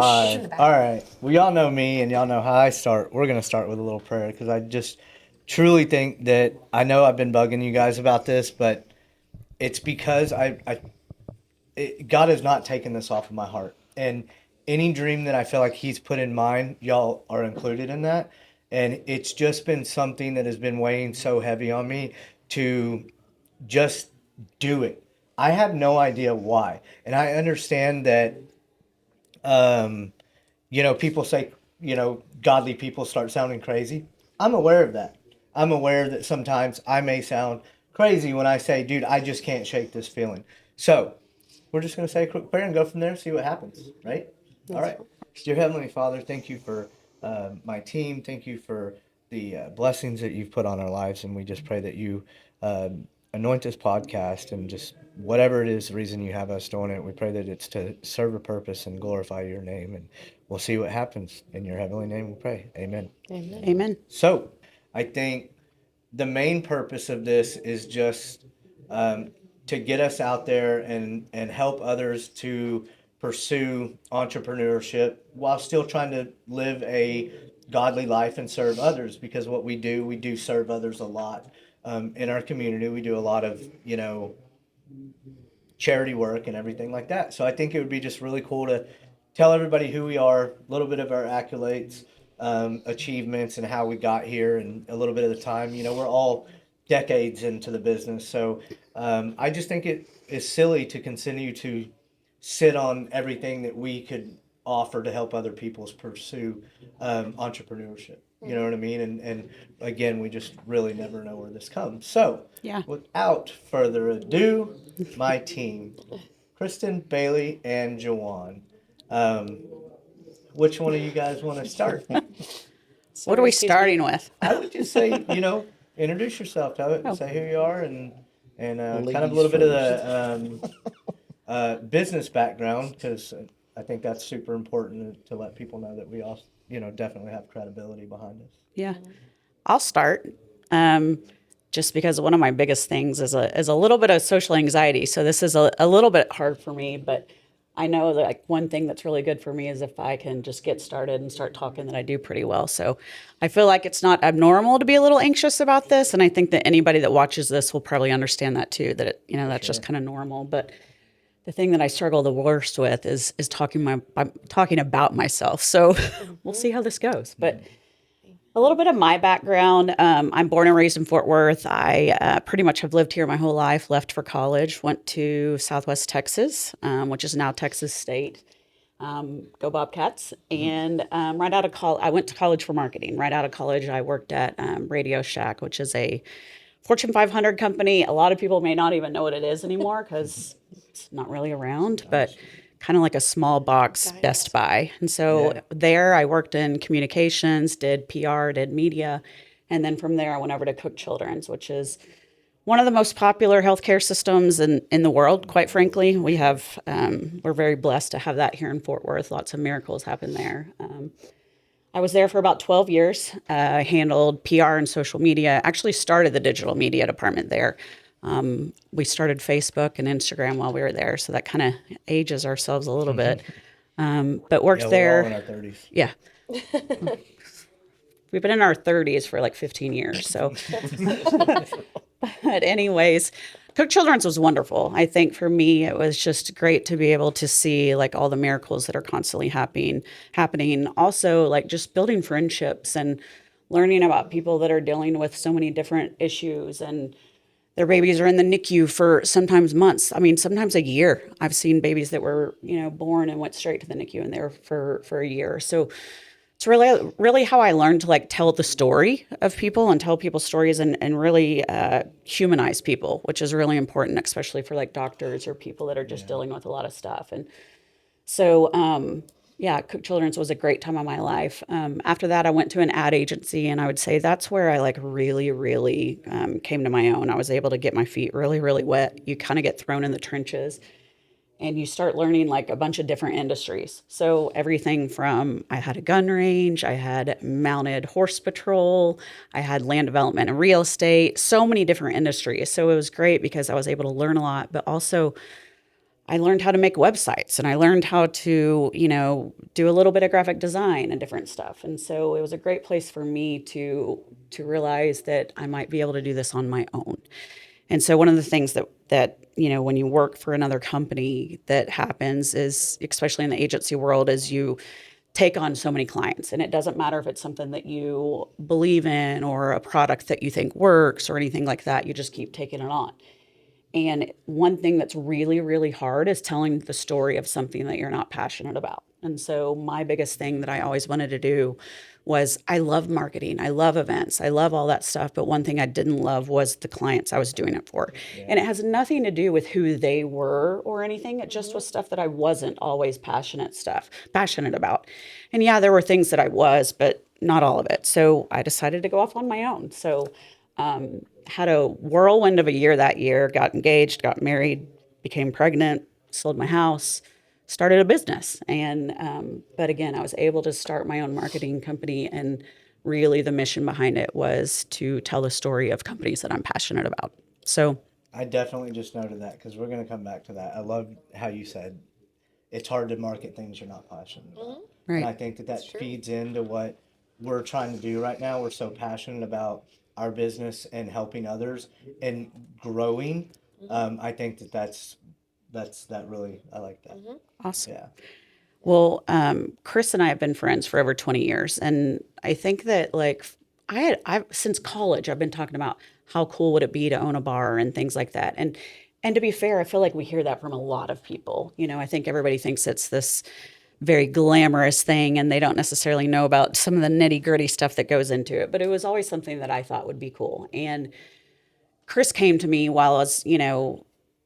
5. All right. Well, y'all know me and y'all know how I start. We're going to start with a little prayer because I just truly think that I know I've been bugging you guys about this, but it's because God has not taken this off of my heart. And any dream that I feel like He's put in mind, y'all are included in that. And it's just been something that has been weighing so heavy on me to just do it. I have no idea why. And I understand that, um, people say, godly people start sounding crazy. I'm aware of that. I'm aware that sometimes I may sound crazy when I say, dude, I just can't shake this feeling. So we're just going to say a quick prayer and go from there, see what happens, right? All right. Dear Heavenly Father, thank you for my team. Thank you for the blessings that you've put on our lives. And we just pray that you anoint this podcast and just whatever it is, the reason you have us doing it, we pray that it's to serve a purpose and glorify your name. And we'll see what happens. In your heavenly name we pray. Amen. Amen. Amen. So I think the main purpose of this is just um, to get us out there and help others to pursue entrepreneurship while still trying to live a godly life and serve others, because what we do serve others a lot. In our community we do a lot of charity work and everything like that. So I think it would be just really cool to tell everybody who we are, a little bit of our accolades, achievements, and how we got here, and a little bit of the time. We're all decades into the business, so I just think it is silly to continue to sit on everything that we could offer to help other people pursue entrepreneurship. You know what I mean? And again, we just really never know where this comes. So, Yeah. without further ado, my team, Kristen, Bailey, and Jawan. Um, which one of you guys want to start? What are we starting with? I would just say, introduce yourself, tell it, Oh. say who you are, and kind of a Ladies little bit of first. the business background, because I think that's super important to let people know that we all, definitely have credibility behind us. Yeah. I'll start. Um, just because one of my biggest things is a little bit of social anxiety. So this is a little bit hard for me, but I know that like one thing that's really good for me is if I can just get started and start talking, that I do pretty well. So I feel like it's not abnormal to be a little anxious about this. And I think that anybody that watches this will probably understand that too, that that's just kind of normal. But the thing that I struggle the worst with is I'm talking about myself. So we'll see how this goes. But a little bit of my background. I'm born and raised in Fort Worth. I pretty much have lived here my whole life, left for college, went to Southwest Texas, which is now Texas State. Go Bobcats. And right out of college, I went to college for marketing. Right out of college, I worked at Radio Shack, which is a Fortune 500 company. A lot of people may not even know what it is anymore because it's not really around, but kind of like a small box Best Buy. And so there I worked in communications, did PR, did media. And then from there, I went over to Cook Children's, which is one of the most popular healthcare systems in the world, quite frankly. We're very blessed to have that here in Fort Worth. Lots of miracles happen there. I was there for about 12 years. I handled PR and social media. Actually started the digital media department there. We started Facebook and Instagram while we were there, so that kind of ages ourselves a little bit. But worked Yeah, we're there. all in our 30s. Yeah. We've been in our 30s for like 15 years. So, but anyways, Cook Children's was wonderful. I think for me, it was just great to be able to see like all the miracles that are constantly happening. Also, like just building friendships and learning about people that are dealing with so many different issues, and their babies are in the NICU for sometimes months. I mean, sometimes a year. I've seen babies that were, born and went straight to the NICU and they were for a year. So it's really how I learned to like tell the story of people and tell people's stories and really humanize people, which is really important, especially for like doctors or people that are just dealing with a lot of stuff. And so, Cook Children's was a great time of my life. After that, I went to an ad agency, and I would say that's where I like really, really came to my own. I was able to get my feet really, really wet. You kind of get thrown in the trenches, and you start learning like a bunch of different industries. So everything from I had a gun range, I had mounted horse patrol, I had land development and real estate, so many different industries. So it was great because I was able to learn a lot, but also I learned how to make websites and I learned how to, do a little bit of graphic design and different stuff. And so it was a great place for me to realize that I might be able to do this on my own. And so one of the things that when you work for another company that happens is, especially in the agency world, is you take on so many clients, and it doesn't matter if it's something that you believe in or a product that you think works or anything like that, you just keep taking it on. And one thing that's really, really hard is telling the story of something that you're not passionate about. And so, my biggest thing that I always wanted to do was I love marketing, I love events, I love all that stuff. But one thing I didn't love was the clients I was doing it for. And it has nothing to do with who they were or anything. It just was stuff that I wasn't always passionate about. And yeah, there were things that I was, but not all of it. So, I decided to go off on my own. So, had a whirlwind of a year that year, got engaged, got married, became pregnant, sold my house, started a business. But again, I was able to start my own marketing company. And really, the mission behind it was to tell the story of companies that I'm passionate about. So, I definitely just noted that because we're going to come back to that. I love how you said it's hard to market things you're not passionate about. And right. I think that that feeds into what we're trying to do right now. We're so passionate about our business and helping others and growing. I think that that's that really I like that. Awesome. Yeah. Well, Chris and I have been friends for over 20 years. And I think that, like, I've since college, I've been talking about how cool would it be to own a bar and things like that. And to be fair, I feel like we hear that from a lot of people. I think everybody thinks it's this very glamorous thing and they don't necessarily know about some of the nitty gritty stuff that goes into it. But it was always something that I thought would be cool. And Chris came to me while I was,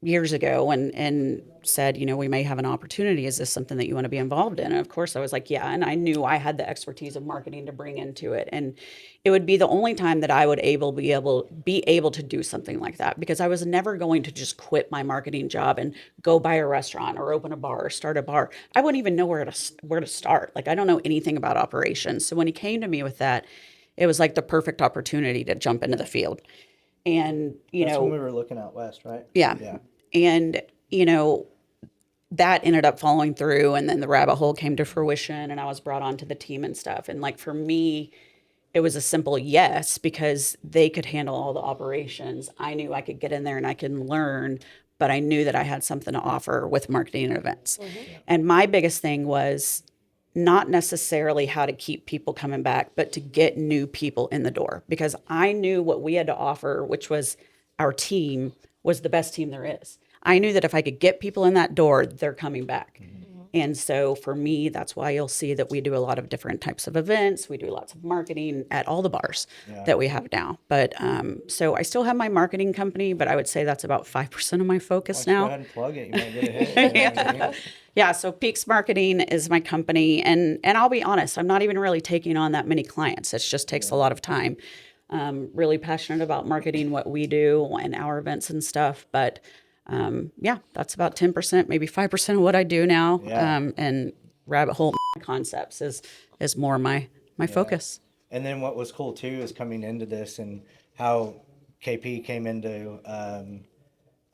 years ago and said, we may have an opportunity. Is this something that you want to be involved in? And of course I was like, yeah. And I knew I had the expertise of marketing to bring into it. And it would be the only time that I would be able to do something like that, because I was never going to just quit my marketing job and go buy a restaurant or open a bar or start a bar. I wouldn't even know where to start. Like, I don't know anything about operations. So when he came to me with that, it was like the perfect opportunity to jump into the field. And, That's when we were looking out west, right? yeah. Yeah. And, that ended up falling through. And then the rabbit hole came to fruition and I was brought onto the team and stuff. And like for me, it was a simple yes, because they could handle all the operations. I knew I could get in there and I can learn, but I knew that I had something to offer with marketing and events. And my biggest thing was not necessarily how to keep people coming back, but to get new people in the door, because I knew what we had to offer, which was our team was the best team there is. I knew that if I could get people in that door, they're coming back. And so for me, that's why you'll see that we do a lot of different types of events. We do lots of marketing at all the bars Yeah. that we have now. But so I still have my marketing company, but I would say that's about 5% of my Why focus don't you go now. ahead and plug it? You might get a hit. You know what I mean? Yeah, so Peaks Marketing is my company, and I'll be honest, I'm not even really taking on that many clients. It just takes a lot of time. Really passionate about marketing what we do and our events and stuff, but yeah, that's about 10%, maybe 5% of what I do now. Yeah. And Rabbit Hole Concepts is more my Yeah. focus. And then what was cool too is coming into this and how KP came into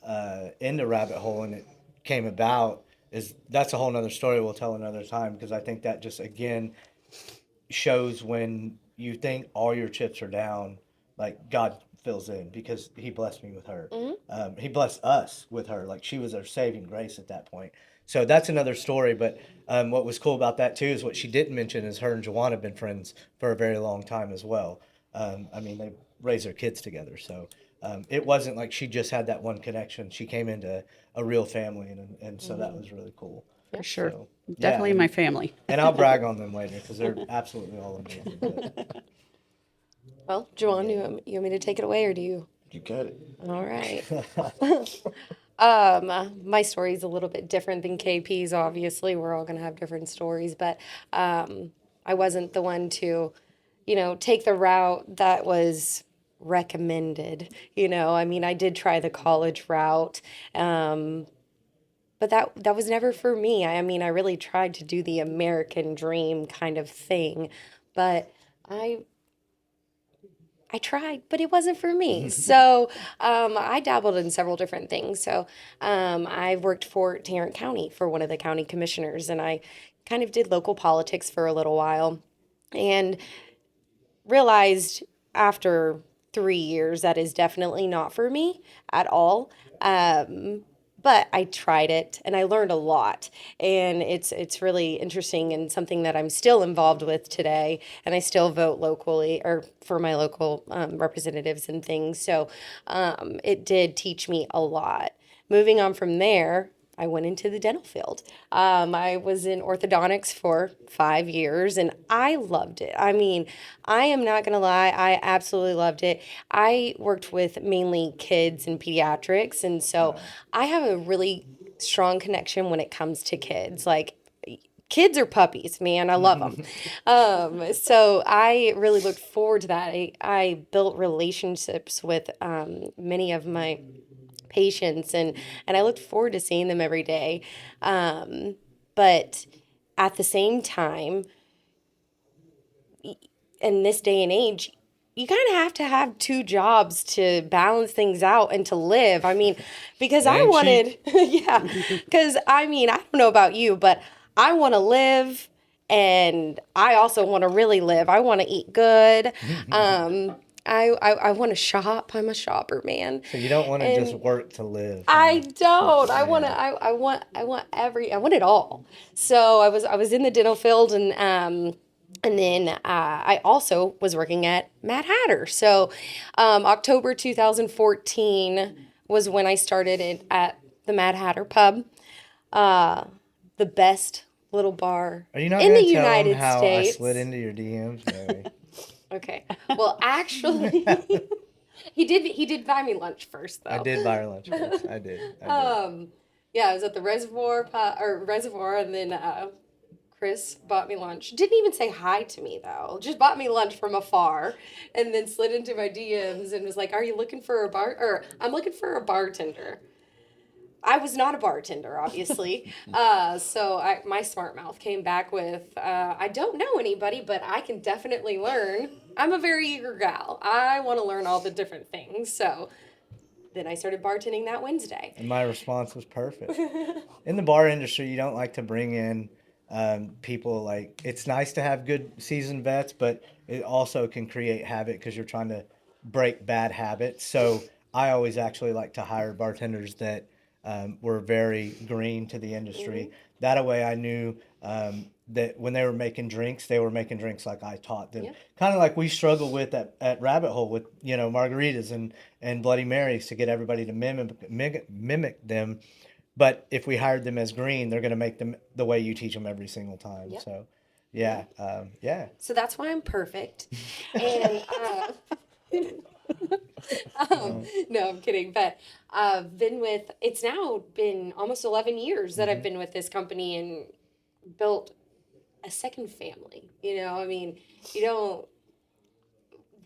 Rabbit Hole and it came about is that's a whole nother story we'll tell another time because I think that just again shows when you think all your chips are down, like God fills in because He blessed me with her. He blessed us with her. Like she was our saving grace at that point. So that's another story. But what was cool about that too is what she didn't mention is her and Jawan have been friends for a very long time as well. I mean, they raised their kids together. So it wasn't like she just had that one connection. She came into a real family, and so that was really cool. For sure. So yeah, Definitely my family. and I'll brag on them later because they're absolutely all amazing. But Well, Joanne, you want me to take it away or do you? you got it. All right. My story is a little bit different than KP's. Obviously, we're all going to have different stories, but I wasn't the one to, take the route that was recommended. I mean, I did try the college route, but that was never for me. I mean, I really tried to do the American dream kind of thing, but I I tried, but it wasn't for me. So I dabbled in several different things. So I worked for Tarrant County for one of the county commissioners, and I kind of did local politics for a little while. And realized after 3 years that is definitely not for me at all. But I tried it and I learned a lot, and it's really interesting and something that I'm still involved with today. And I still vote locally or for my local representatives and things. So it did teach me a lot. Moving on from there, I went into the dental field. I was in orthodontics for 5 years and I loved it. I mean, I am not going to lie, I absolutely loved it. I worked with mainly kids and pediatrics, and so I have a really strong connection when it comes to kids. Like, kids are puppies, man. I love them. So I really looked forward to that. I built relationships with many of my patients, and I looked forward to seeing them every day. But at the same time, in this day and age, you kind of have to have two jobs to balance things out and to live. I mean, because It I ain't wanted, cheap. yeah, because I mean, I don't know about you, but I want to live and I also want to really live. I want to eat good. I want to shop. I'm a shopper, man. So you don't want to just And work to live, I huh? don't. I want to. Yeah. I want it all. So I was in the dental field, and then I also was working at Mad Hatter. So October 2014 was when I started it at the Mad Hatter Pub, uh, the best little bar Are you not in the gonna tell them United how I slid States. into your DMs, Mary? Okay. Well, actually, he did buy me lunch first I though. did buy her lunch first. I did. I did. Yeah, I was at the reservoir, and then Chris bought me lunch. Didn't even say hi to me though. Just bought me lunch from afar, and then slid into my DMs and was like, "Are you looking for a bar?" Or I'm looking for a bartender. I was not a bartender, obviously. So my smart mouth came back with, "I don't know anybody, but I can definitely learn. I'm a very eager gal. I want to learn all the different things." So then I started bartending that Wednesday. And my response was perfect. In the bar industry, you don't like to bring in people like it's nice to have good seasoned vets, but it also can create habit because you're trying to break bad habits. So I always actually like to hire bartenders that were very green to the industry. That way, I knew that when they were making drinks, they were making drinks like I taught them. Yeah. Kind of like we struggle with at Rabbit Hole with margaritas and Bloody Marys to get everybody to mimic them. But if we hired them as green, they're going to make them the way you teach them every single time. Yep. So, Yeah. yeah, yeah. So that's why I'm perfect. And no, I'm kidding. But I've been with, it's now been almost 11 years that I've been with this company and built a second family. I mean, you don't,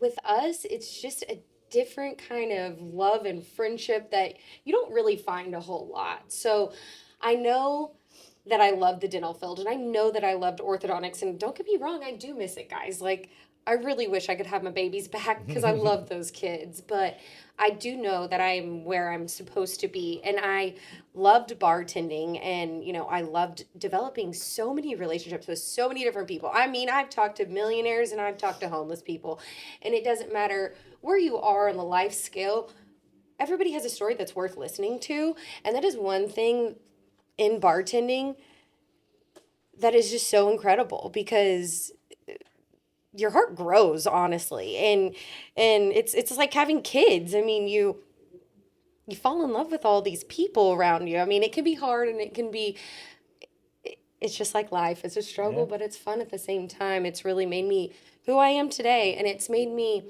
with us, it's just a different kind of love and friendship that you don't really find a whole lot. So I know that I love the dental field and I know that I loved orthodontics. And don't get me wrong, I do miss it, guys. Like, I really wish I could have my babies back because I love those kids. But I do know that I'm where I'm supposed to be. And I loved bartending, and, I loved developing so many relationships with so many different people. I mean, I've talked to millionaires and I've talked to homeless people. And it doesn't matter where you are on the life scale, everybody has a story that's worth listening to. And that is one thing in bartending that is just so incredible because your heart grows, honestly, and it's like having kids. I mean, you fall in love with all these people around you. I mean, it can be hard and it's just like life. It's a struggle, Yeah. but it's fun at the same time. It's really made me who I am today, and it's made me,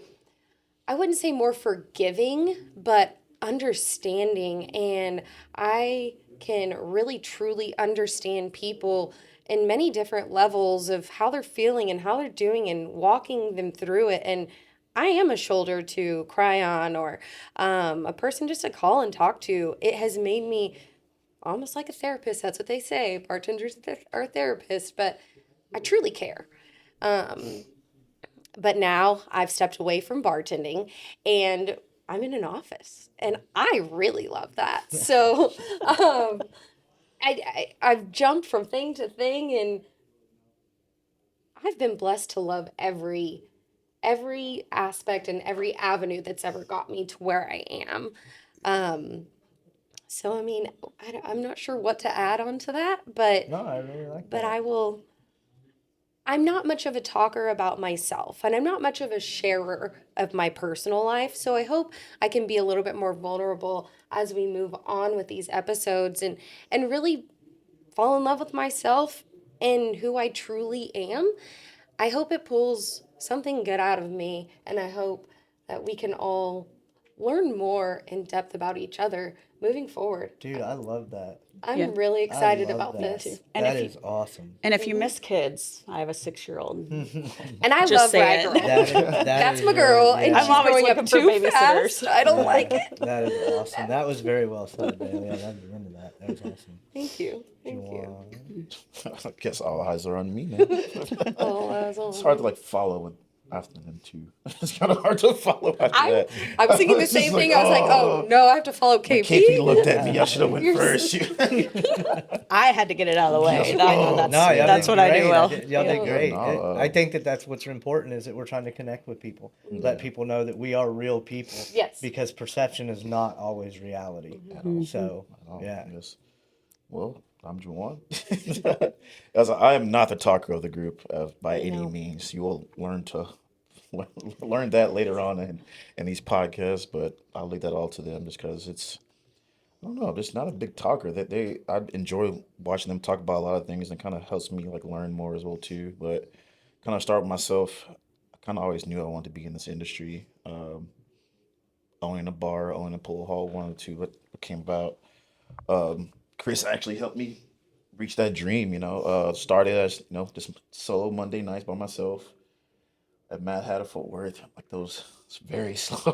I wouldn't say more forgiving, but understanding. And I can really truly understand people in many different levels of how they're feeling and how they're doing and walking them through it. And I am a shoulder to cry on, or a person just to call and talk to. It has made me almost like a therapist. That's what they say. Bartenders are therapists, but I truly care. Um, But now I've stepped away from bartending and I'm in an office and I really love that. So I've jumped from thing to thing and I've been blessed to love every aspect and every avenue that's ever got me to where I am. Um, so I mean, I'm not sure what to add on to that, No, I really like but that. I will. I'm not much of a talker about myself, and I'm not much of a sharer of my personal life. So I hope I can be a little bit more vulnerable as we move on with these episodes and really fall in love with myself and who I truly am. I hope it pulls something good out of me, and I hope that we can all learn more in depth about each other moving forward. Dude, I love that. Yeah. I'm really I excited love about that. Me too. this. And That if you is awesome. and if you miss kids, I have a 6-year-old. And I Just love Rag saying. Girl. That That's is my girl, really, and yeah. I'm she's always growing up looking for too babysitters. fast. I don't like it. That is awesome. That was very well said, Bailey. I love the end of that. That was awesome. Thank you. Thank you. Juwan. I guess all eyes are on me now. Oh, that was It's hard to all. like follow after them too. It's kind of hard to follow after I that. I was thinking the It's just same thing. I was like, oh no, I have to follow KP KP. looked at me. I should have went You're first. I had to get it out of the way. That's No, y'all that's did what I do great. well. Y'all did Yeah. great. No, I think that that's what's important is that we're trying to connect with people, let people know that we are real people. Yes. Because perception is not always reality. At all. So, At all. yeah. Yes. Well, I'm Juwan. As I am not the talker of the group by any No. means. You will learn to learn that later on in these podcasts, but I'll leave that all to them just because it's I don't know, just not a big talker. That I enjoy watching them talk about a lot of things and kind of helps me like learn more as well too. But kind of start with myself. I kind of always knew I wanted to be in this industry. Owning a bar, owning a pool hall, one of the two. What came about. Chris actually helped me reach that dream. Started as just solo Monday nights by myself at Mad Hatter Fort Worth, like those very slow,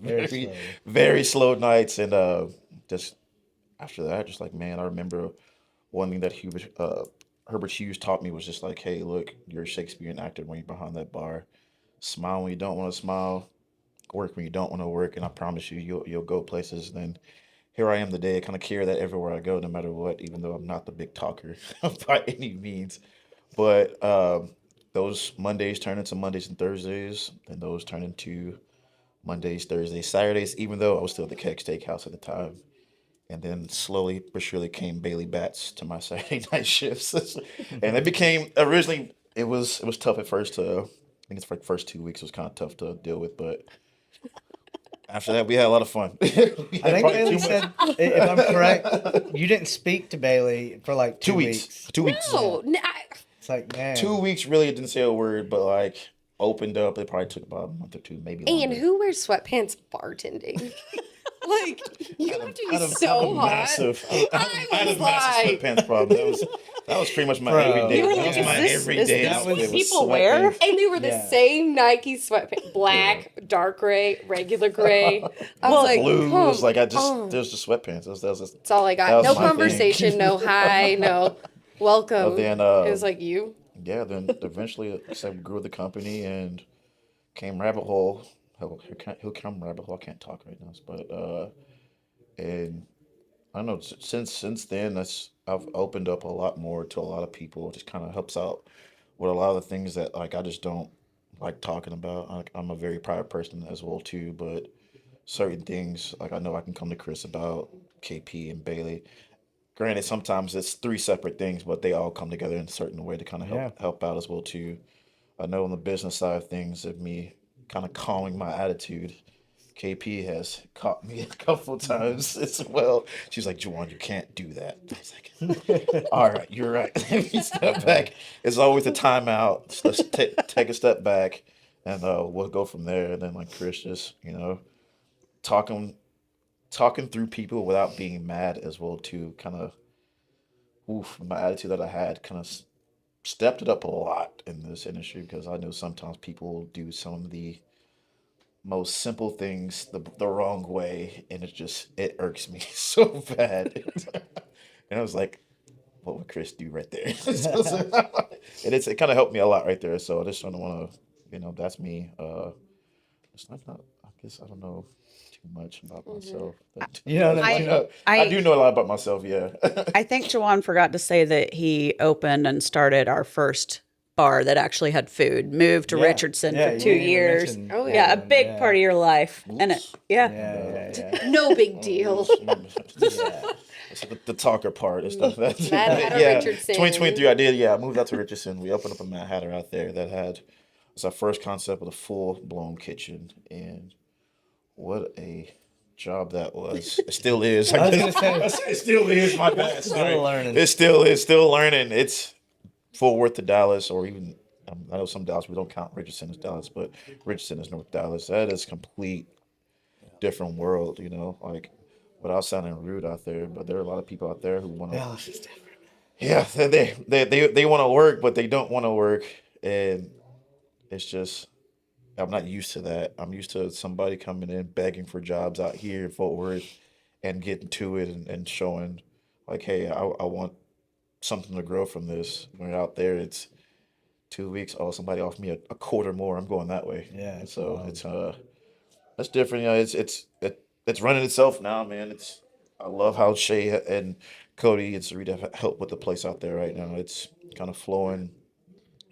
Very very slowly. very slow nights, and just after that, just like man, I remember one thing that Herbert Hughes taught me was just like, hey, look, you're a Shakespearean actor when you're behind that bar. Smile when you don't want to smile, work when you don't want to work, and I promise you, you'll go places. And then here I am today. I kind of carry that everywhere I go, no matter what, even though I'm not the big talker by any means. But those Mondays turn into Mondays and Thursdays, and those turn into Mondays, Thursdays, Saturdays, even though I was still at the Keck Steakhouse at the time. And then slowly but surely came Bailey Bats to my Saturday night shifts. And it became originally it was tough at first to I think it's for the first 2 weeks was kind of tough to deal with, but after that we had a lot of fun. We I had think probably Bailey too much. said, if I'm correct, you didn't speak to Bailey for like 2 2 weeks. weeks. 2 weeks. No, It's like, man. 2 weeks really didn't say a word, but like opened up. It probably took about a month or two, maybe and longer. who wears sweatpants bartending? Like you have to be I had so a hot. massive, I had was a massive like- sweatpants problem. That was pretty much my Bro. everyday. You were That like, was is my this- everyday is this outfit. what was people wear? sweatpants. And they were the Yeah. same Nike sweatpants, black, dark gray, regular gray. I was like, Blues, come like I just on. there's just sweatpants. That's That's all I that got. was No my thing. conversation, no hi, no welcome. Then, It was like you. yeah. Then eventually, like I said, we grew the company and came Rabbit Hole. Who come Rabbit Hole? I can't talk right now, but and I don't know. Since then, I've opened up a lot more to a lot of people. It just kind of helps out with a lot of the things that like I just don't like talking about. I'm a very private person as well too, but certain things like I know I can come to Chris about KP and Bailey. Granted, sometimes it's three separate things, but they all come together in a certain way to kind of Yeah. help out as well too. I know on the business side of things, of me kind of calming my attitude, KP has caught me a couple times as well. She's like, Juwan, you can't do that. I was like, all right, you're right. Let me step back. It's always a timeout. Let's take a step back and we'll go from there. And then like Chris just, talking talking through people without being mad as well too. Kind of, oof, my attitude that I had kind of stepped it up a lot in this industry because I know sometimes people do some of the most simple things the wrong way, and it irks me so bad. And I was like, what would Chris do right there? It kind of helped me a lot right there. So I just don't want to that's me. I guess I don't know too much about myself. You know what I I mean? know, I do know a lot about myself. Yeah. I think Jawan forgot to say that he opened and started our first bar that actually had food. Moved to Yeah, Richardson yeah. for You two didn't even years. mention Oh, that Yeah, yeah. a one. big Yeah, part of your life. And Oops. yeah, yeah, yeah, No big deal. yeah. That's the talker part and stuff. Mad Hatter Yeah, Richardson. 2023. I did. Yeah, I moved out to Richardson. We opened up a Mad Hatter out there that had it's our first concept with a full blown kitchen, and what a job that was. It still is. I I was guess gonna say, it still is. My bad. still Sorry. learning. It's still learning. It's Fort Worth to Dallas, or even I know some Dallas we don't count Richardson as Dallas, but Richardson is North Dallas. That is complete different world. Like without sounding rude out there, but there are a lot of people out there who want to. Dallas is different. Yeah, they want to work, but they don't want to work, and it's just I'm not used to that. I'm used to somebody coming in begging for jobs out here in Fort Worth and getting to it and showing like, hey, I want something to grow from this. When out there, it's 2 weeks. Oh, somebody offered me a quarter more. I'm going that way. Yeah, And it's so wild. it's that's different. It's running itself now, man. I love how Shay and Cody and Sarita have helped with the place out there right now. It's kind of flowing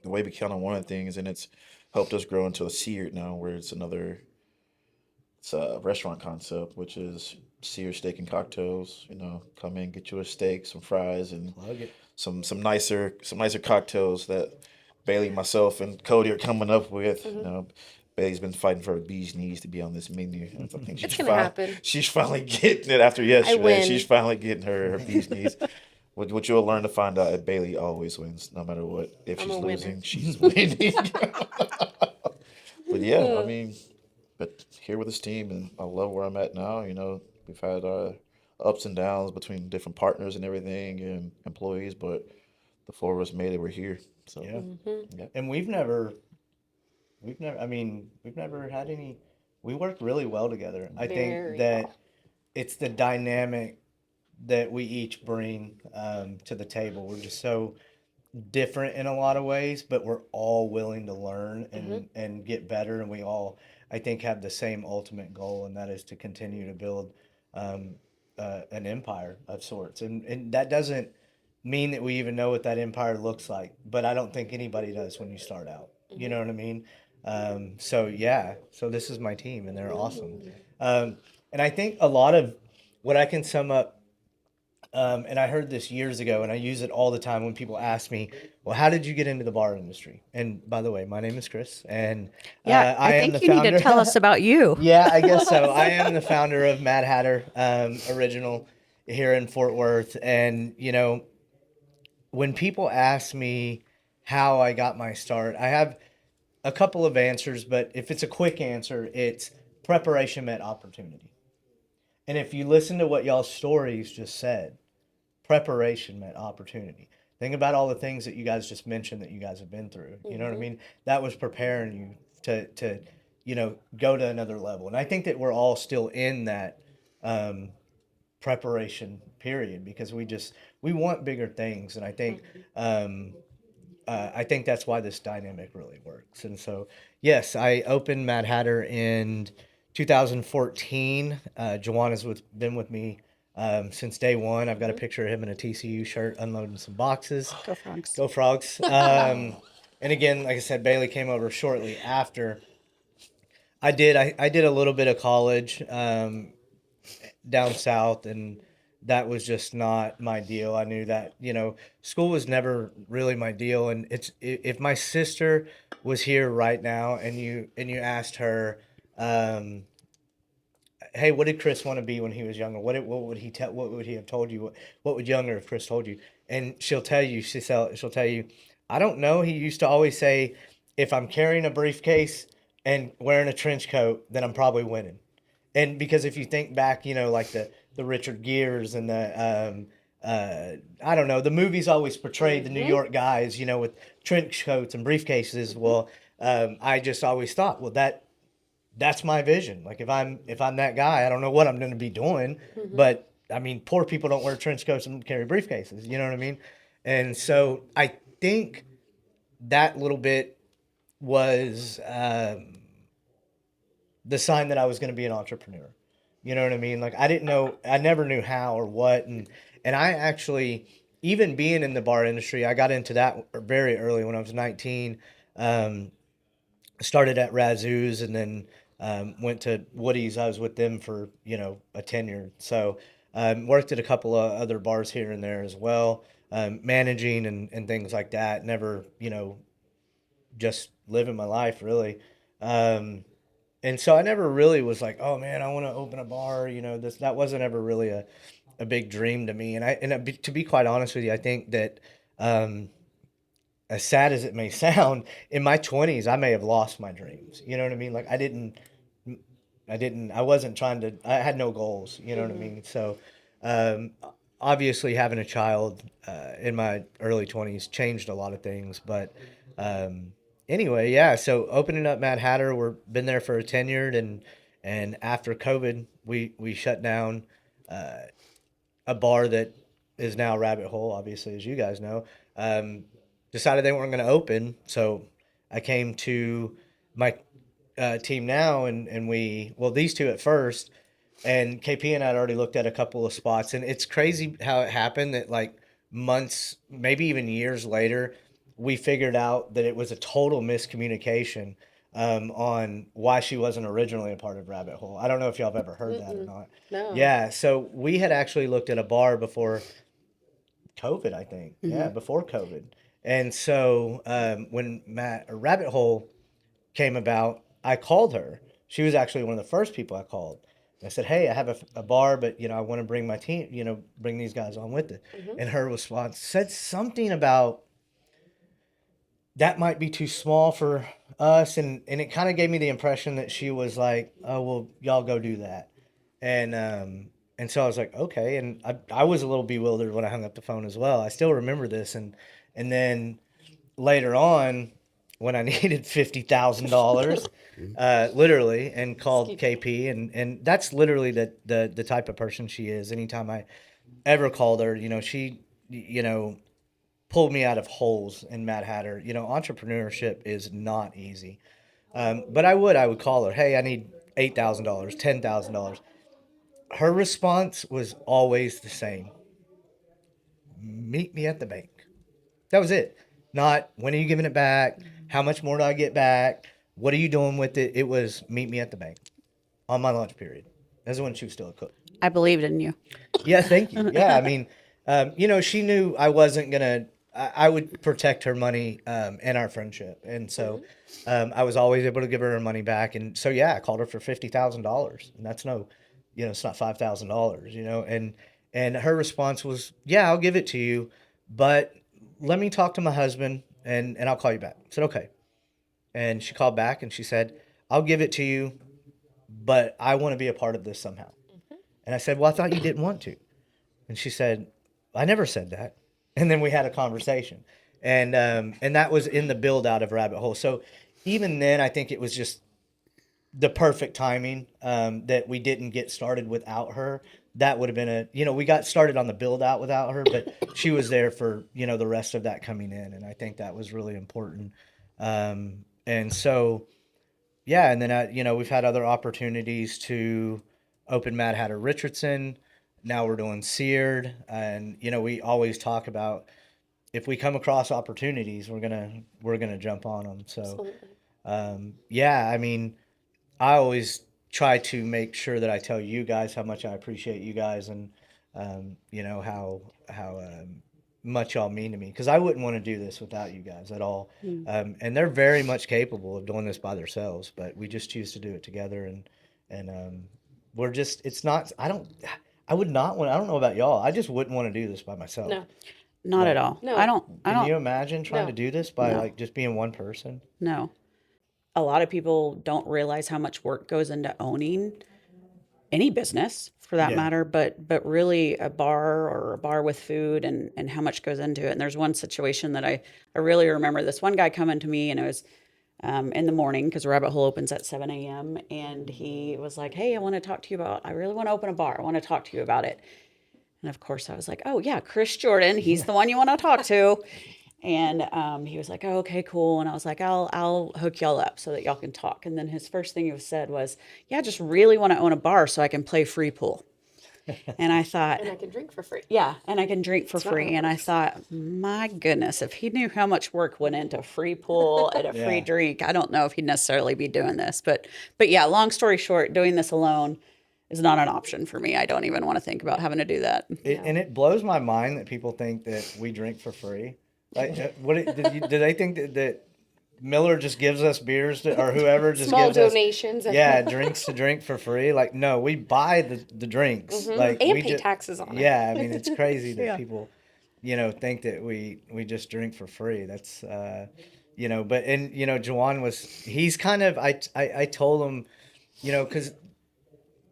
the way we kind of wanted things, and it's helped us grow into a seared now, where it's a restaurant concept, which is seared steak and cocktails. Come in, get you a steak, some fries, and Plug it. some nicer cocktails that Bailey, myself, and Cody are coming up with. Bailey's been fighting for her bee's knees to be on this menu. And I think It's gonna happen. she's finally getting it after I yesterday. She's win. finally getting her bee's knees. What you'll learn to find out, Bailey always wins, no matter what. If I'm she's a winner. losing, she's winning. But yeah, I mean, but here with this team, and I love where I'm at now. We've had ups and downs between different partners and everything, and employees, but the four of us made it. We're here. So Yeah, yeah, and we've never. I mean, we've never had any. We work really well together. I think Very that well. it's the dynamic that we each bring to the table. We're just so different in a lot of ways, but we're all willing to learn and get better. And we all, I think, have the same ultimate goal, and that is to continue to build um, an empire of sorts. And that doesn't mean that we even know what that empire looks like, but I don't think anybody does when you start out. You know what I mean? So yeah, so this is my team, and they're awesome. And I think a lot of what I can sum up and I heard this years ago, and I use it all the time when people ask me, "Well, how did you get into the bar industry?" And by the way, my name is Chris, and yeah. I I am the think you need to founder. tell us about you. Yeah, I guess so. I am the founder of Mad Hatter Original here in Fort Worth, and when people ask me how I got my start, I have a couple of answers, but if it's a quick answer, it's preparation met opportunity. And if you listen to what y'all's stories just said, preparation meant opportunity. Think about all the things that you guys just mentioned that you guys have been through. You know what I mean? That was preparing you to go to another level. And I think that we're all still in that um, preparation period because we want bigger things. And um, I think that's why this dynamic really works. And so, yes, I opened Mad Hatter in 2014. Jawan has been with me since day one. I've got a picture of him in a TCU shirt unloading some boxes. Go Frogs. Go Frogs. And again, like I said, Bailey came over shortly after. I did a little bit of college down south, and that was just not my deal. I knew that school was never really my deal. And if my sister was here right now, and you asked her, um, hey, what did Chris want to be when he was younger? What would he tell? What would he have told you? What would younger have Chris told you? And she'll tell you, I don't know. He used to always say, if I'm carrying a briefcase and wearing a trench coat, then I'm probably winning. And because if you think back, like the Richard Gere's and the I don't know, the movies always portrayed the New York guys, with trench coats and briefcases. Well, I just always thought, well, that's my vision. Like if I'm that guy, I don't know what I'm going to be doing, but I mean, poor people don't wear trench coats and carry briefcases. You know what I mean? And so I think that little bit was the sign that I was going to be an entrepreneur. You know what I mean? Like I didn't know, I never knew how or what, and I actually, even being in the bar industry, I got into that very early when I was 19. Um, Started at Razoo's and then went to Woody's. I was with them for a tenure. So worked at a couple of other bars here and there as well, managing and things like that. Never just living my life really. Um, and so I never really was like, oh man, I want to open a bar. This that wasn't ever really a big dream to me. To be quite honest with you, I think that um, as sad as it may sound, in my 20s, I may have lost my dreams. You know what I mean? Like I wasn't trying to, I had no goals. You know what I mean? So, um, obviously having a child, in my early 20s changed a lot of things. But, anyway, yeah. So opening up Mad Hatter, we're been there for a tenured and after COVID, we shut down, a bar that is now Rabbit Hole, obviously, as you guys know, um, decided they weren't going to open. So I came to my team now, and well, these two at first, and KP and I had already looked at a couple of spots, and it's crazy how it happened that like months, maybe even years later, we figured out that it was a total miscommunication on why she wasn't originally a part of Rabbit Hole. I don't know if y'all have ever heard that or not. No. Yeah, so we had actually looked at a bar before COVID, I think. Yeah, before COVID. And so when Rabbit Hole came about, I called her. She was actually one of the first people I called. I said, "Hey, I have a bar, but I want to bring my team, bring these guys on with it." And her response said something about that might be too small for us, and it kind of gave me the impression that she was like, "Oh, well, y'all go do that." And so I was like, okay. And I was a little bewildered when I hung up the phone as well. I still remember this. And then later on, when I needed $50,000, literally, and called KP, and that's literally the type of person she is. Anytime I ever called her, she, you know, pulled me out of holes in Mad Hatter. Entrepreneurship is not easy. But I would call her, hey, I need $8,000, $10,000. Her response was always the same: meet me at the bank. That was it. Not when are you giving it back? How much more do I get back? What are you doing with it? It was meet me at the bank on my lunch period. That's when she was still a cook. I believed in you. Yeah, thank you. Yeah, I mean, she knew I wasn't gonna. I would protect her money and our friendship, and so I was always able to give her money back. And so yeah, I called her for $50,000, and that's no, it's not $5,000, and her response was, "Yeah, I'll give it to you, but let me talk to my husband, and I'll call you back." I said, "Okay," and she called back and she said, "I'll give it to you, but I want to be a part of this somehow." And I said, "Well, I thought you didn't want to." And she said, "I never said that." And then we had a conversation, and that was in the build out of Rabbit Hole. So even then, I think it was just the perfect timing that we didn't get started without her. That would have been we got started on the build out without her, but she was there for the rest of that coming in, and I think that was really important. And so yeah, and then we've had other opportunities to open Mad Hatter Richardson. Now we're doing Seared, and we always talk about if we come across opportunities, we're gonna jump on them. So Absolutely. yeah, I mean, I always try to make sure that I tell you guys how much I appreciate you guys, and how much y'all mean to me, because I wouldn't want to do this without you guys at all. And they're very much capable of doing this by themselves, but we just choose to do it together, and we're just it's not. I would not want. I don't know about y'all. I just wouldn't want to do this by myself. No. Not at Like, all. No. I can don't, you imagine trying to No. do this by no, like just being one person? no. A lot of people don't realize how much work goes into owning any business for that Yeah. matter, but really a bar or a bar with food and how much goes into it. And there's one situation that I really remember this one guy coming to me and it was in the morning because Rabbit Hole opens at 7 a.m. And he was like, hey, I really want to open a bar. I want to talk to you about it. And of course I was like, oh yeah, Chris Jordan, he's the one you want to talk to. And he was like, "Oh, okay, cool." And I was like, "I'll hook y'all up so that y'all can talk." And then his first thing he said was, "Yeah, I just really want to own a bar so I can play free pool." And I thought, And I can drink for free. yeah, and I can drink for It's not how free. it And I works. thought, my goodness, if he knew how much work went into free pool and a free Yeah. drink, I don't know if he'd necessarily be doing this. But yeah, long story short, doing this alone is not an option for me. I don't even want to think about having to do that. And No. it blows my mind that people think that we drink for free. Like, did they think that Miller just gives us beers or whoever just Small gives us, donations and yeah, drinks to drink for free? Like, no, we buy the drinks. Like, and we pay just, taxes on it. yeah, I mean, it's crazy that Yeah. people, think that we just drink for free. That's, but, and, Jawan he's kind of, I told him, because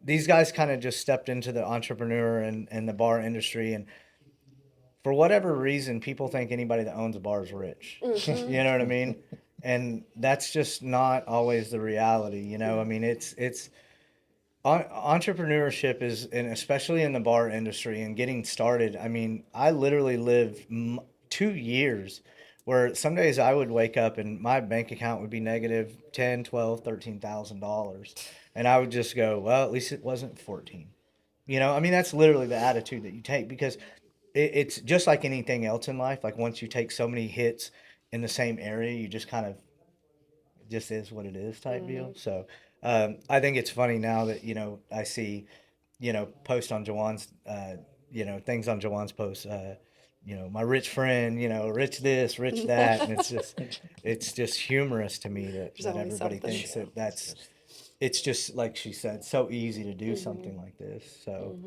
these guys kind of just stepped into the entrepreneur and the bar industry, and for whatever reason, people think anybody that owns a bar is rich. You know what I mean? And that's just not always the reality. I mean, it's entrepreneurship is, and especially in the bar industry and getting started. I mean, I literally lived 2 years where some days I would wake up and my bank account would be negative 10, 12, $13,000. And I would just go, well, at least it wasn't 14. I mean, that's literally the attitude that you take, because it's just like anything else in life. Like, once you take so many hits in the same area, you just kind of, just is what it is type deal. So I think it's funny now that, I see, post on Jawan's, things on Jawan's post, my rich friend, rich this, rich that. And it's just humorous to me that, There's that always everybody something. thinks that it's just like she said, so easy to do something like this. So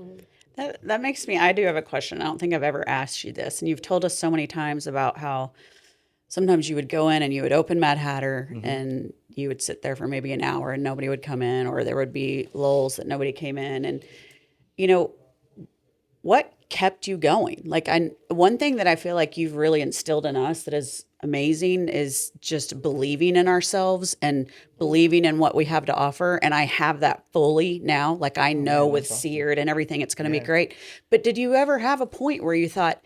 That makes me, I do have a question. I don't think I've ever asked you this. And you've told us so many times about how sometimes you would go in and you would open Mad Hatter and you would sit there for maybe an hour and nobody would come in, or there would be lulls that nobody came in. And, you know, what kept you going? Like, one thing that I feel like you've really instilled in us that is amazing is just believing in ourselves and believing in what we have to offer. And I have that fully now. Like, I oh know man, with that's awesome. Seared and everything, it's going to be Yeah. great. But did you ever have a point where you thought,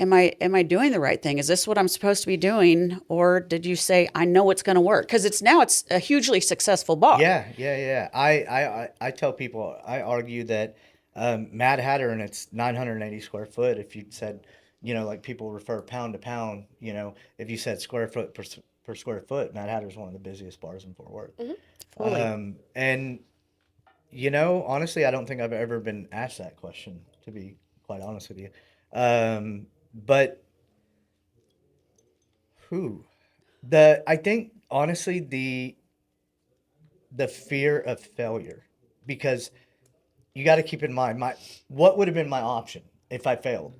am I doing the right thing? Is this what I'm supposed to be doing? Or did you say, I know it's going to work? Because it's a hugely successful bar. Yeah, yeah, yeah. I tell people, I argue that Mad Hatter, and it's 980 square foot. If you said, like people refer pound to pound, if you said square foot per square foot, Mad Hatter is one of the busiest bars in Fort Worth. Fully. And honestly, I don't think I've ever been asked that question, to be quite honest with you. But who I think honestly the fear of failure, because you got to keep in mind what would have been my option if I failed.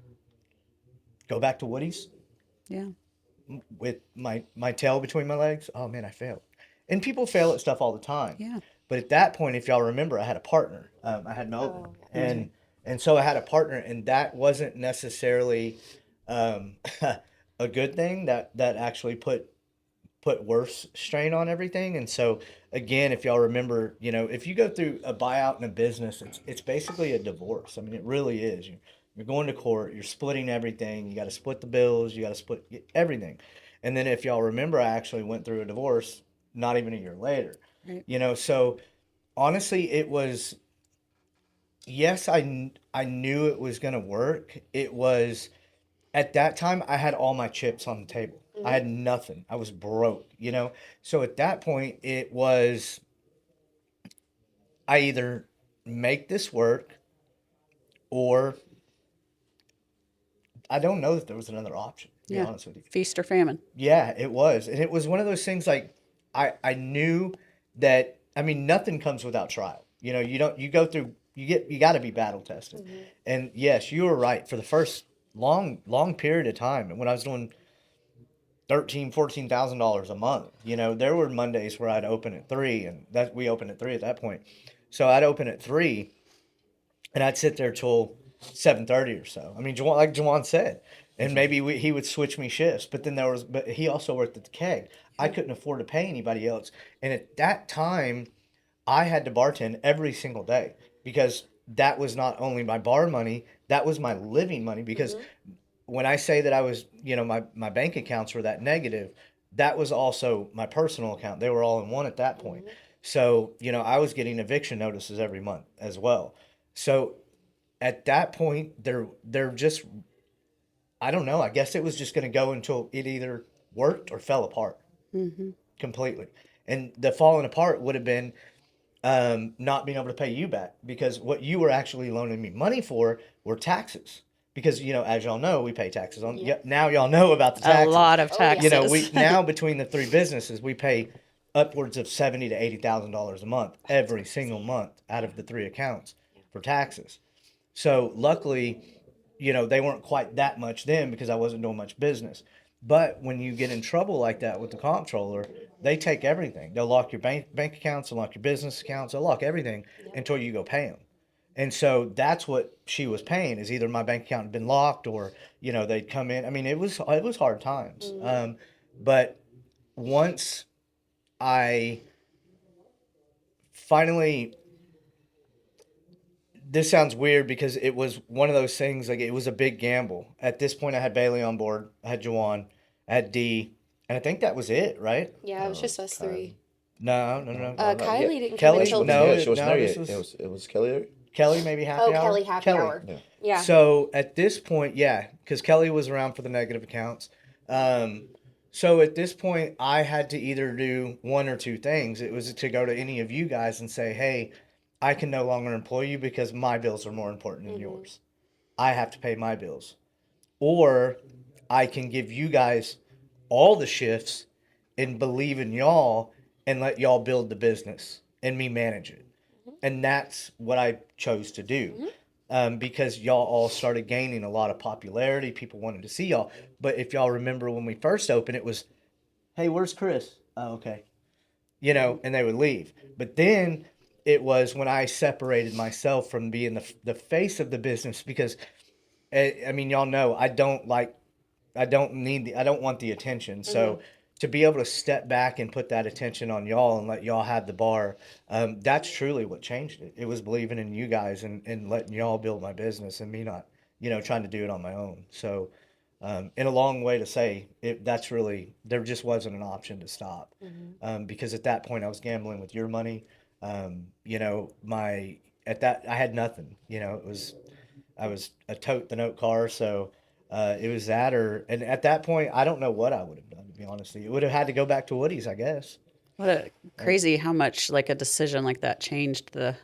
Go back to Woody's Yeah. with my tail between my legs. Oh man, I failed. And people fail at stuff all the time. Yeah. But at that point, if y'all remember, I had a partner. I had Melvin, Oh, yeah. and so I had a partner, and that wasn't necessarily um, a good thing. That actually put worse strain on everything. And so again, if y'all remember, if you go through a buyout in a business, it's basically a divorce. I mean, it really is. You're going to court, you're splitting everything, you got to split the bills, you got to split everything. And then if y'all remember, I actually went through a divorce not even a year later. Right. So honestly, it was, yes, I knew it was going to work. It was, at that time I had all my chips on the table. I had nothing. I was broke, So at that point it was, I either make this work, or I don't know that there was another option, to be Yeah. honest with you. Feast or famine. Yeah, it was. And it was one of those things, like, I knew that, I mean, nothing comes without trial. You don't, you go through, you got to be battle tested. And yes, you were right. For the first long period of time, when I was doing $14,000 a month, there were Mondays where I'd open at 3, and that we opened at 3 at that point. So I'd open at 3, and I'd sit there till 7:30 or so. I mean, like Jawan said, and maybe he would switch me shifts. But then but he also worked at the keg. I couldn't afford to pay anybody else, and at that time, I had to bartend every single day, because that was not only my bar money, that was my living money, because when I say that I was, my bank accounts were that negative, that was also my personal account. They were all in one at that point. So, I was getting eviction notices every month as well. So at that point, they're just, I don't know. I guess it was just going to go until it either worked or fell apart completely. And the falling apart would have been not being able to pay you back because what you were actually loaning me money for were taxes. Because as y'all know, we pay taxes on. Yeah. Now y'all know about the A taxes. lot of Oh, yeah. taxes. We now between the three businesses, we pay upwards of $70,000 to $80,000 a month every single month out of the three accounts for taxes. So luckily, they weren't quite that much then because I wasn't doing much business. But when you get in trouble like that with the comptroller, they take everything. They'll lock your bank accounts, they'll lock your business accounts, they'll lock everything until you go pay them. And so that's what she was paying is either my bank account had been locked or they'd come in. I mean, it was hard times. But once I finally, this sounds weird because it was one of those things like it was a big gamble. At this point, I had Bailey on board, I had Juwan, I had D, and I think that was it, right? Yeah, it was just us three. No, no, no, No, no. not yet. Kylie didn't come Kelly, until no, two. She wasn't no, there this yet. was It was Kelly. Kelly, maybe happy Oh, hour. Kelly happy hour. Yeah. Yeah. So at this point, yeah, because Kelly was around for the negative accounts. Um, so at this point, I had to either do one or two things. It was to go to any of you guys and say, hey, I can no longer employ you because my bills are more important than yours. I have to pay my bills. Or I can give you guys all the shifts and believe in y'all and let y'all build the business and me manage it. And that's what I chose to do because y'all all started gaining a lot of popularity. People wanted to see y'all. But if y'all remember when we first opened, it was, hey, where's Chris? Oh, okay. And they would leave. But then it was when I separated myself from being the face of the business because, I mean, y'all know I don't want the attention. So to be able to step back and put that attention on y'all and let y'all have the bar, that's truly what changed it. It was believing in you guys and letting y'all build my business and me not, trying to do it on my own. So, in a long way to say that's really, there just wasn't an option to stop. Because at that point I was gambling with your money. At that, I had nothing, I was a tote the note car, so it was that and at that point, I don't know what I would have done, to be honest with you. It would have had to go back to Woody's, I guess. What a crazy how much like a decision like that changed The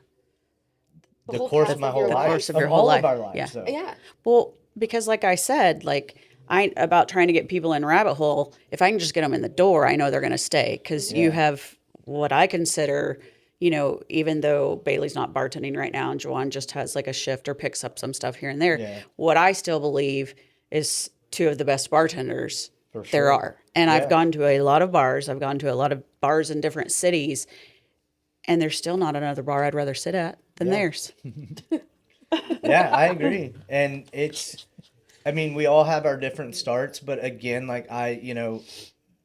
whole course path of my of whole your life, course of of your whole all of life. our lives, Yeah. though. Yeah. Well, because like I said, like I about trying to get people in rabbit hole, if I can just get them in the door, I know they're going to stay because you Yeah. have what I consider, even though Bailey's not bartending right now and Joanne just has like a shift or picks up some stuff here and there, Yeah. what I still believe is two of the best bartenders For there sure. are. And I've Yeah. gone to a lot of bars. I've gone to a lot of bars in different cities, and there's still not another bar I'd rather sit at than Yeah. theirs. Yeah, I agree. And I mean, we all have our different starts, but again, like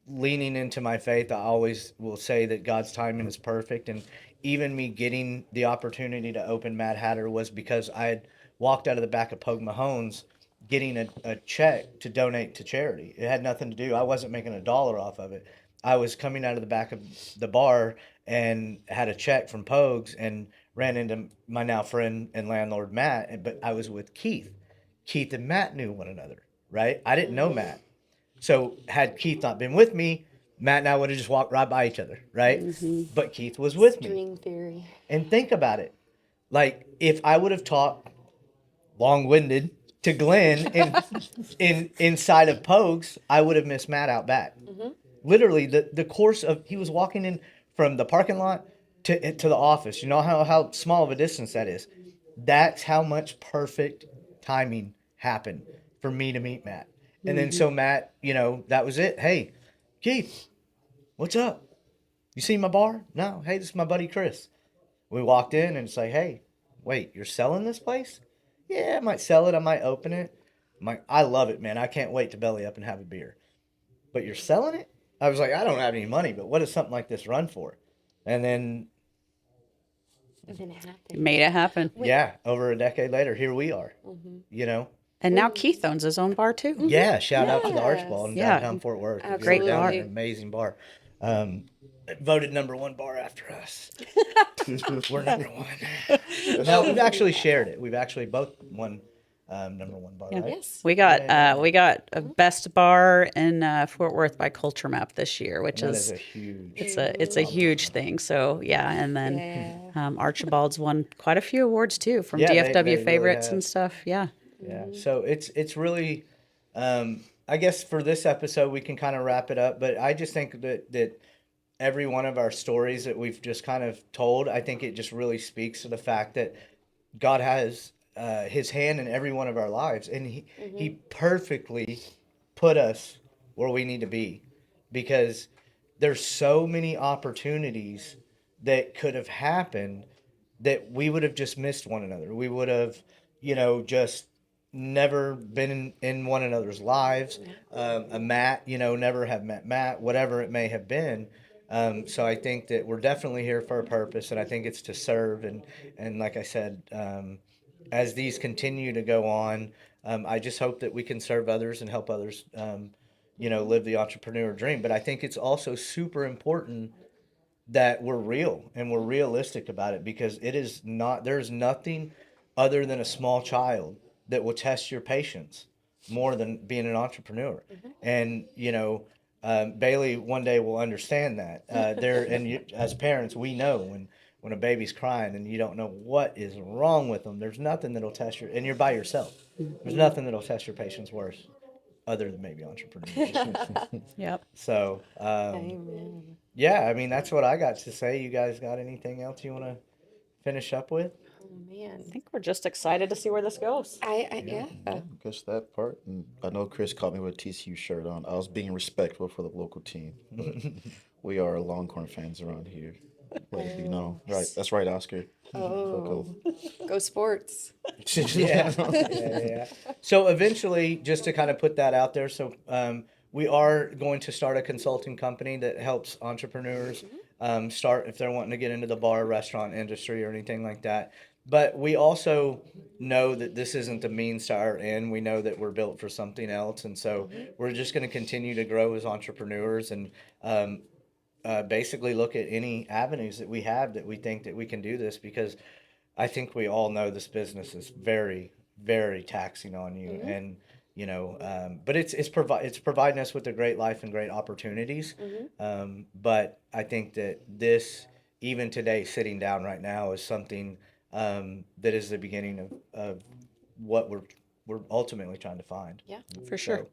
leaning into my faith, I always will say that God's timing is perfect. And even me getting the opportunity to open Mad Hatter was because I had walked out of the back of Pogue Mahone's getting a check to donate to charity. It had nothing to do, I wasn't making a dollar off of it. I was coming out of the back of the bar and had a check from Pogues and ran into my now friend and landlord Matt, but I was with Keith. Keith and Matt knew one another, right? I didn't know Matt. So had Keith not been with me, Matt and I would have just walked right by each other, right? But Keith was with me. String theory. And think about it. Like if I would have talked long-winded to Glenn in inside of Pogues, I would have missed Matt out back. Literally the course of he was walking in from the parking lot to the office. You know how small of a distance that is. That's how much perfect timing happened for me to meet Matt. And then so Matt, that was it. Hey, Keith, what's up? You see my bar? No. Hey, this is my buddy Chris. We walked in and it's like, hey, wait, you're selling this place? Yeah, I might sell it. I might open it. I love it, man. I can't wait to belly up and have a beer. But you're selling it? I was like, I don't have any money, but what does something like this run for? And then, And then it happened. Made it happen. yeah, over a decade later, here we are. You know, And now Keith owns his own bar too. Yeah, shout out to the Archibald in Yeah. downtown Fort Worth. If you're Great ever down bar. there, amazing bar. Voted #1 bar after us. We're #1. No, we've actually shared it. We've actually both won #1 bar, right? Yes. We got a best bar in Fort Worth by Culture Map this year, which That is is a huge. it's a huge thing. So yeah, and then Yeah. Archibald's won quite a few awards too from Yeah, DFW they really favorites have. and stuff. Yeah. Yeah. So it's really, I guess for this episode we can kind of wrap it up. But I just think that every one of our stories that we've just kind of told, I think it just really speaks to the fact that God has His hand in every one of our lives, and He perfectly put us where we need to be, because there's so many opportunities that could have happened that we would have just missed one another. We would have, just never been in one another's lives. A Matt, never have met Matt, whatever it may have been. So I think that we're definitely here for a purpose, and I think it's to serve. And like I said, as these continue to go on, I just hope that we can serve others and help others, live the entrepreneur dream. But I think it's also super important that we're real and we're realistic about it, because it is not, there's nothing other than a small child that will test your patience more than being an entrepreneur. And Bailey one day will understand that there, and as parents we know when a baby's crying and you don't know what is wrong with them, there's nothing that'll test your, and you're by yourself, there's nothing that'll test your patience worse other than maybe entrepreneurship. Yep. So Amen. yeah, I mean, that's what I got to say. You guys got anything else you want to finish up with? Oh man. I think we're just excited to see where this goes. Yeah. I guess that part. And I know Chris caught me with a TCU shirt on. I was being respectful for the local team, but we are Longhorn fans around here. Let it be known. Right, that's right, Oscar. So cool. Go sports. Yeah. So eventually, just to kind of put that out there, so we are going to start a consulting company that helps entrepreneurs start if they're wanting to get into the bar restaurant industry or anything like that. But we also know that this isn't the means to our end. We know that we're built for something else, and so we're just going to continue to grow as entrepreneurs and basically look at any avenues that we have that we think that we can do this, because I think we all know this business is very, very taxing on you, and but it's providing us with a great life and great opportunities. But I think that this, even today, sitting down right now, is something that is the beginning of what we're ultimately trying to find. Yeah. For sure. So